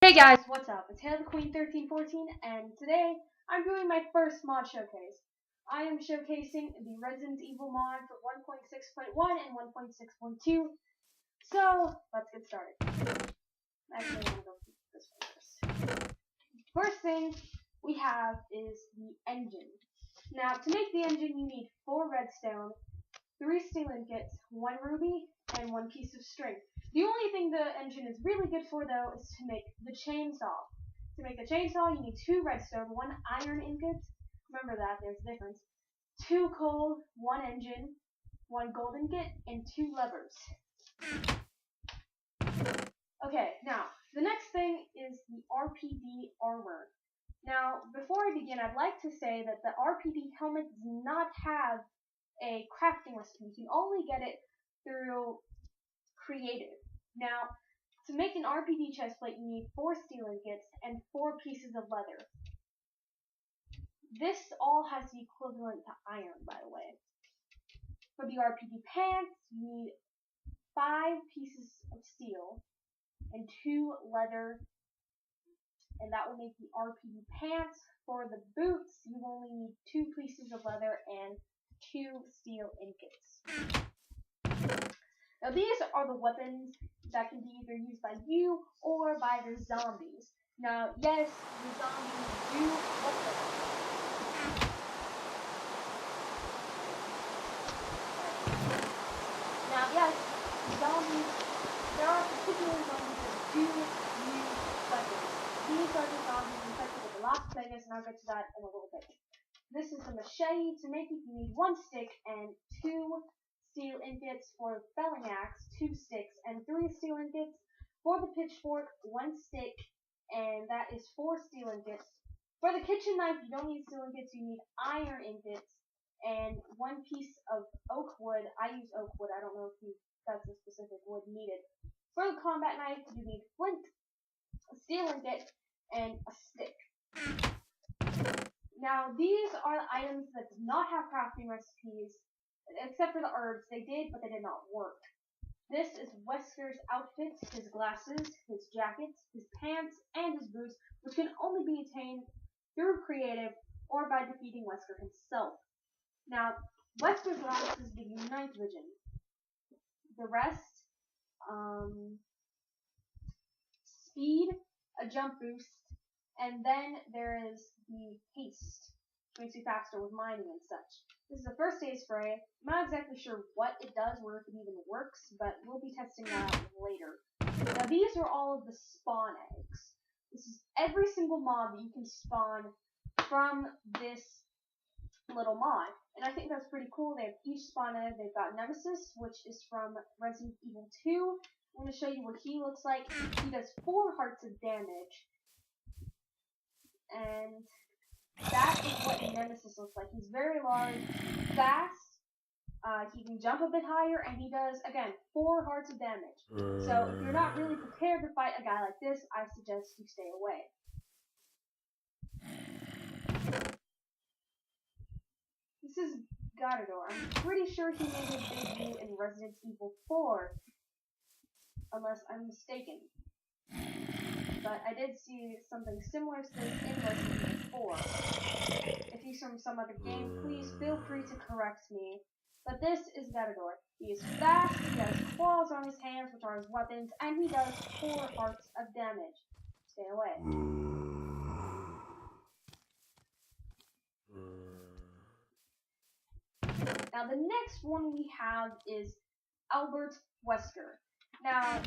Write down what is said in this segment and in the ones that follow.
Hey guys, what's up? It's Hail the Queen 1314, and today I'm doing my first mod showcase. I am showcasing the Resident Evil mod for 1.6.1 and 1.6.2. So let's get started. Actually, I'm gonna go this one first. First thing we have is the engine. Now, to make the engine, you need 4 redstone, 3 steel ingots, 1 ruby, and 1 piece of string. The only thing the engine is really good for, though, is to make the chainsaw. To make the chainsaw, you need 2 redstone, 1 iron ingot. Remember that, there's a difference. 2 coal, 1 engine, 1 gold ingot, and 2 levers. Okay, now, the next thing is the RPD armor. Now, before I begin, I'd like to say that the RPD helmet does not have a crafting recipe. You can only get it through creative. Now, to make an RPD chestplate, you need 4 steel ingots and 4 pieces of leather. This all has the equivalent to iron, by the way. For the RPD pants, you need 5 pieces of steel and 2 leather, and that will make the RPD pants. For the boots, you only need 2 pieces of leather and 2 steel ingots. Now these are the weapons that can be either used by you or by the zombies. Now, yes, the zombies do look like them. Now, yes, zombies, there are particular zombies that do use weapons. These are the zombies infected with the last plagueis, and I'll get to that in a little bit. This is the machete. To make it, you need 1 stick and 2 steel ingots. For the felling axe, 2 sticks and 3 steel ingots. For the pitchfork, 1 stick, and that is 4 steel ingots. For the kitchen knife, you don't need steel ingots, you need iron ingots and 1 piece of oak wood. I use oak wood, I don't know if that's a specific wood needed. For the combat knife, you need flint, a steel ingot, and a stick. Now, these are the items that do not have crafting recipes, except for the herbs. They did, but they did not work. This is Wesker's outfit, his glasses, his jackets, his pants, and his boots, which can only be attained through creative or by defeating Wesker himself. Now, Wesker's glasses give you night vision. The rest, speed, a jump boost, and then there is the haste, which makes you faster with mining and such. This is the first aid spray. I'm not exactly sure what it does or if it even works, but we'll be testing that out later. Now these are all of the spawn eggs. This is every single mob that you can spawn from this little mod. And I think that's pretty cool. They have each spawn egg. They've got Nemisis, which is from Resident Evil 2. I'm going to show you what he looks like. He does 4 hearts of damage. And that is what Nemisis looks like. He's very large, fast, he can jump a bit higher, and he does, again, 4 hearts of damage. So if you're not really prepared to fight a guy like this, I suggest you stay away. This is Gatador. I'm pretty sure he made his debut in Resident Evil 4, unless I'm mistaken. But I did see something similar to this in Resident Evil 4. If he's from some other game, please feel free to correct me. But this is Gatador. He is fast, he has claws on his hands, which are his weapons, and he does 4 hearts of damage. Stay away. Now the next one we have is Albert Wesker. Now,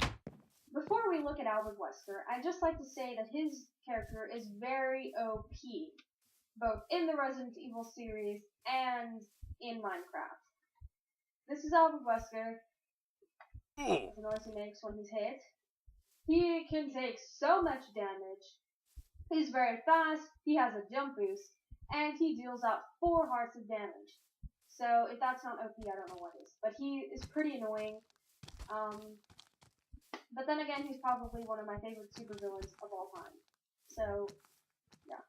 before we look at Albert Wesker, I'd just like to say that his character is very OP, both in the Resident Evil series and in Minecraft. This is Albert Wesker. That's the noise he makes when he's hit. He can take so much damage. He's very fast, he has a jump boost, and he deals out 4 hearts of damage. So if that's not OP, I don't know what is. But he is pretty annoying. But then again, he's probably one of my favorite supervillains of all time. So, yeah.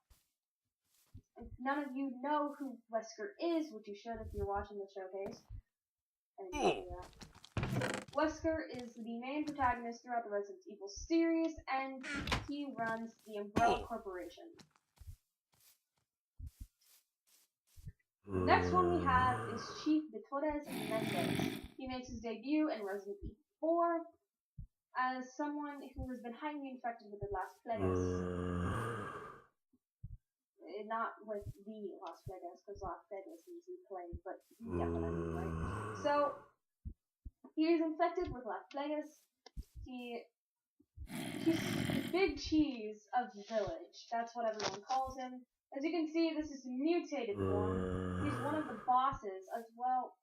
If none of you know who Wesker is, which you should if you're watching the showcase. And yeah. Wesker is the main protagonist throughout the Resident Evil series, and he runs the Umbrella Corporation. The next one we have is Chief de Torres Mendes. He makes his debut in Resident Evil 4 as someone who has been highly infected with the Las Plagas. Not with the Las Vegas, because Las Vegas needs to be played, but you get what I mean, right? So, he is infected with Las Vegas. He's the big cheese of the village. That's what everyone calls him. As you can see, this is a mutated form. He's one of the bosses, as well,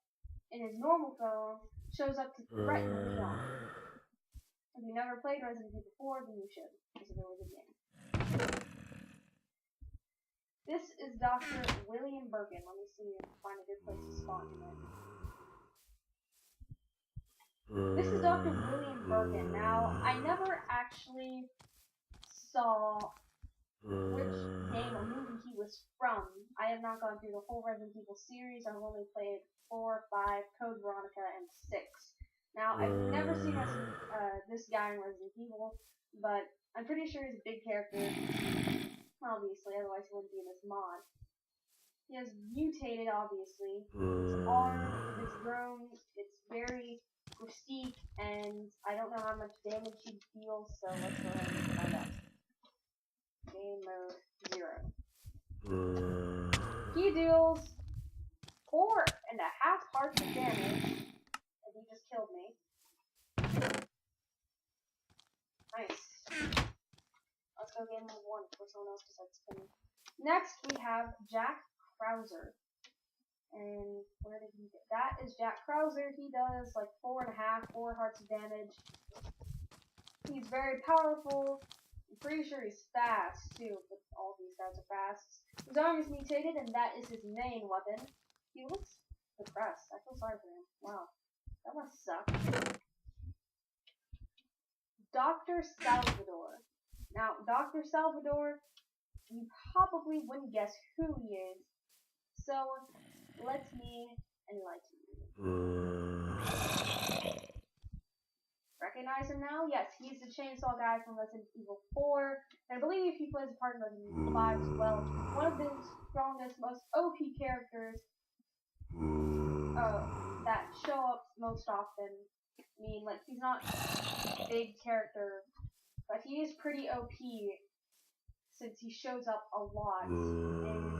in his normal form, shows up to threaten Leon. If you never played Resident Evil 4, then you should. It's a really good game. This is Dr. William Birkin. Let me see if I can find a good place to spawn him in. This is Dr. William Birkin. Now, I never actually saw which game or movie he was from. I have not gone through the whole Resident Evil series. I've only played 4, 5, Code Veronica, and 6. Now, I've never seen this guy in Resident Evil, but I'm pretty sure he's a big character. Obviously, otherwise he wouldn't be in this mod. He has mutated, obviously. His arm is grown, it's very rustique, and I don't know how much damage he deals, so let's go ahead and find out. Game mode 0. He deals 4.5 hearts of damage, and he just killed me. Nice. Let's go game mode 1 before someone else decides to finish. Next, we have Jack Krauser. And where did he get? That is Jack Krauser. He does like 4 hearts of damage. He's very powerful. I'm pretty sure he's fast too, but all these guys are fast. His arm is mutated, and that is his main weapon. He looks depressed. I feel sorry for him. Wow. That must suck. Dr. Salvador. Now, Dr. Salvador, you probably wouldn't guess who he is, so let me enlighten you. Recognize him now? Yes, he's the chainsaw guy from Resident Evil 4, and I believe he plays a part in Resident Evil 5 as well. One of the strongest, most OP characters that show up most often. I mean, like, he's not a big character, but he is pretty OP since he shows up a lot. And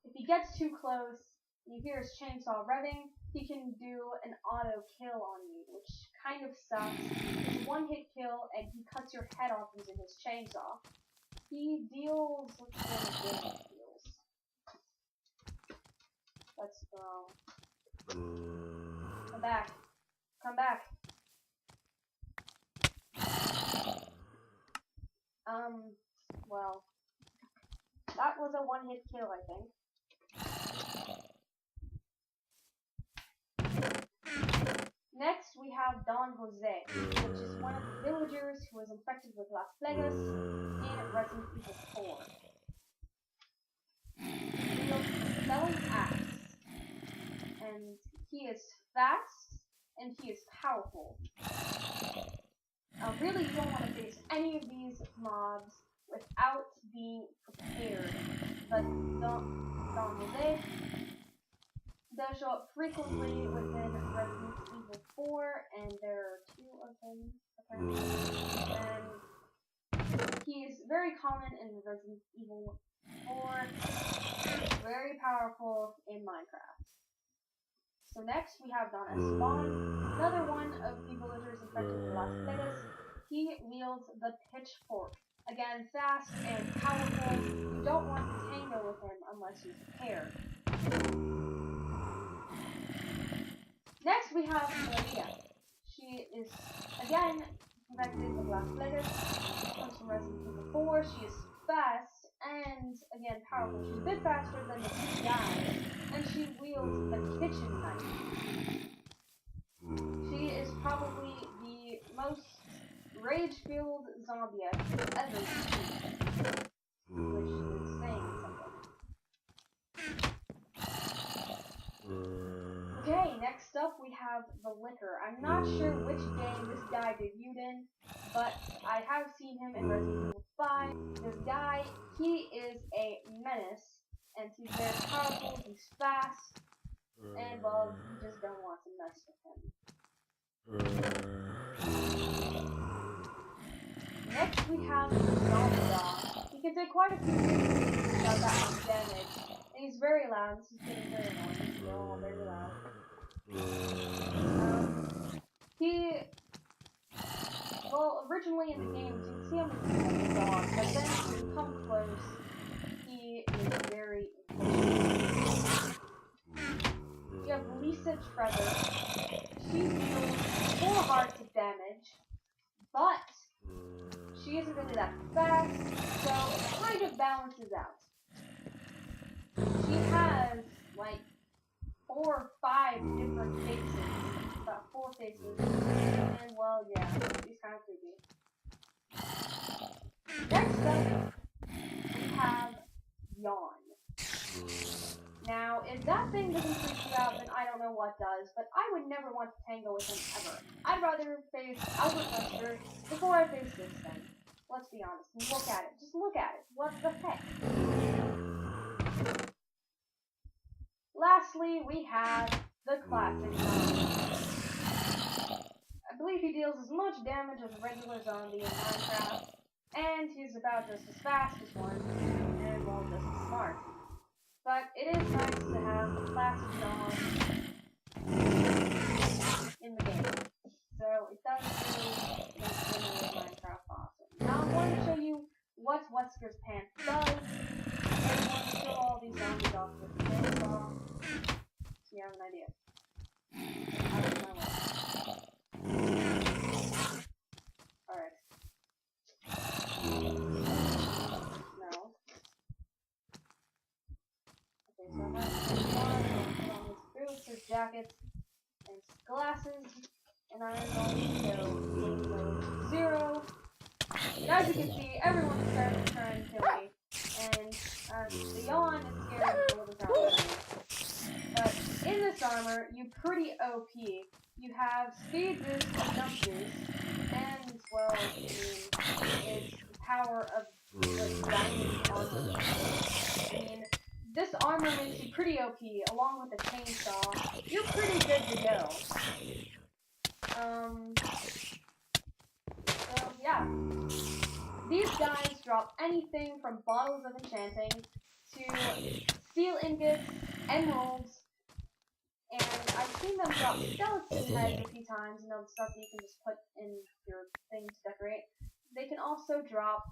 if he gets too close, and you hear his chainsaw revving, he can do an auto kill on you, which kind of sucks. It's a one-hit kill, and he cuts your head off using his chainsaw. He deals. Let's see what his damage deals. Let's go. Come back. Come back. Well, that was a one-hit kill, I think. Next, we have Don Jose, which is one of the villagers who was infected with Las Vegas in Resident Evil 4. He wields a spelling axe, and he is fast, and he is powerful. Really, you don't want to face any of these mobs without being prepared, but Don Jose does show up frequently within Resident Evil 4, and there are 2 of them, apparently. And he is very common in Resident Evil 4, very powerful in Minecraft. So next we have Don Esteban, another one of the villagers infected with Las Vegas. He wields the pitchfork. Again, fast and powerful. You don't want to tango with him unless you're prepared. Next we have Maria. She is, again, infected with Las Vegas. Comes from Resident Evil 4. She is fast and, again, powerful. She's a bit faster than the 2 guys. And she wields the kitchen knife. She is probably the most rage-filled zombie I've ever seen. Which is saying something. Okay, next up we have the Licker. I'm not sure which game this guy debuted in, but I have seen him in Resident Evil 5. This guy, he is a menace, and he's very powerful, he's fast, and well, you just don't want to mess with him. Next we have the Zombie Dog. He can take quite a few hits without that much damage, and he's very loud. This is getting very annoying. He's all very loud. Well, originally in the game, you can see him as a dog, but then when you come close, he is very vicious. You have Lisa Trevor. She deals 4 hearts of damage, but she isn't really that fast, so it kind of balances out. She has, like, 4 or 5 different faces. About 4 faces. And, well, yeah, she's kind of creepy. Next up, we have Yawn. Now, if that thing doesn't freak you out, then I don't know what does, but I would never want to tango with him ever. I'd rather face Albert Wesker before I face this thing. Let's be honest. Look at it. Just look at it. What the heck? Lastly, we have the classic zombie. I believe he deals as much damage as a regular zombie in Minecraft, and he's about just as fast as one, and well, just as smart. But it is nice to have the classic dog in the game. So it does really make vanilla Minecraft awesome. Now I'm going to show you what Wesker's pants does. And I'm going to kill all these zombies off with the chainsaw, so you have an idea. Out of my way. Alright. No. Okay, so I'm going to put on his boots, his jackets, and his glasses, and I'm going to go game mode 0. And as you can see, everyone's starting to try and kill me, and the Yawn is scared of the little zombie. But in this armor, you're pretty OP. You have speed boost and jump boost, and, well, I mean, it's the power of the diamond armor. I mean, this armor makes you pretty OP, along with a chainsaw. You're pretty good to go. So, yeah. These guys drop anything from bottles of enchanting to steel ingots, emeralds, and I've seen them drop skeleton heads a few times, you know, the stuff that you can just put in your thing to decorate. They can also drop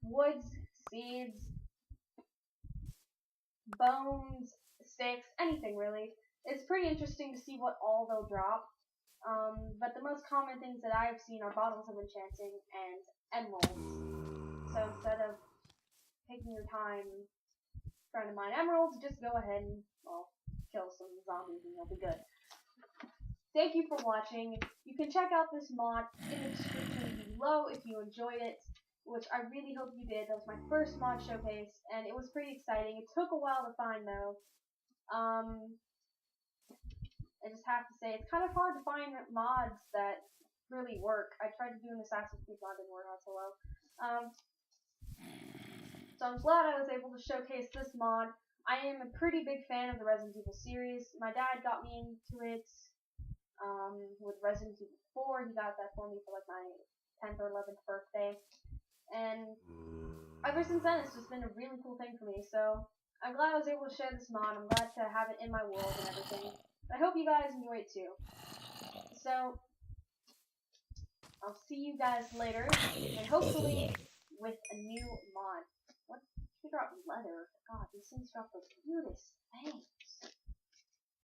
woods, seeds, bones, sticks, anything really. It's pretty interesting to see what all they'll drop. But the most common things that I've seen are bottles of enchanting and emeralds. So instead of taking your time trying to mine emeralds, just go ahead and, well, kill some zombies and you'll be good. Thank you for watching. You can check out this mod in the description below if you enjoyed it, which I really hope you did. That was my first mod showcase, and it was pretty exciting. It took a while to find, though. I just have to say, it's kind of hard to find mods that really work. I tried to do an Assassin's Creed mod, didn't work out so well. So I'm glad I was able to showcase this mod. I am a pretty big fan of the Resident Evil series. My dad got me into it with Resident Evil 4. He got that for me for like my 10th or 11th birthday. And ever since then, it's just been a really cool thing for me. So I'm glad I was able to share this mod. I'm glad to have it in my world and everything. I hope you guys enjoy it too. So I'll see you guys later, and hopefully with a new mod. What? They drop leather. God, these things drop the cutest things.